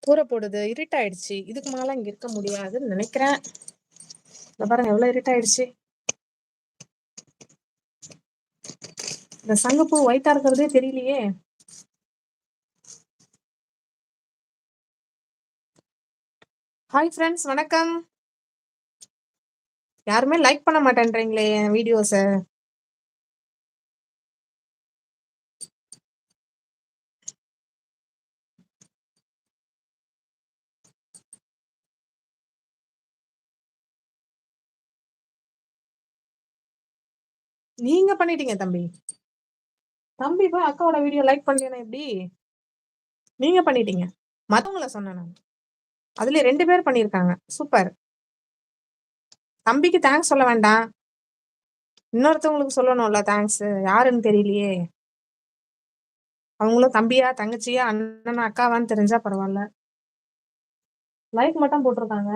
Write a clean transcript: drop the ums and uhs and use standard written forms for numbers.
கூரை போடுது. இருட்டாயிடுச்சு. இதுக்கு மேல இங்க இருக்க முடியாதுன்னு நெனைக்கிறேன். இத பாருங்க எவ்வளோ இருட்டாயிடுச்சு. இந்த சங்குப்பூ ஒயிட்டா இருக்கிறதே தெரியலையே! ஹாய் ஃப்ரெண்ட்ஸ் வணக்கம். யாருமே லைக் பண்ண மாட்டேன்றீங்களே என் வீடியோஸ. நீங்க பண்ணிட்டீங்க தம்பி. தம்பி போய் அக்காவோட வீடியோ லைக் பண்ணலன்னா எப்படி? நீங்க பண்ணிட்டீங்க. மத்தவங்கள சொன்னேன் நானு. அதுலயும் 2 பேர் பண்ணியிருக்காங்க. சூப்பர். தம்பிக்கு தேங்க்ஸ் சொல்ல வேண்டாம். இன்னொருத்தவங்களுக்கு சொல்லணும்ல தேங்க்ஸு. யாருன்னு தெரியலையே! அவங்களும் தம்பியா, தங்கச்சியா, அண்ணனா, அக்காவான்னு தெரிஞ்சா பரவால்ல. லைக் மட்டும் போட்டுருக்காங்க.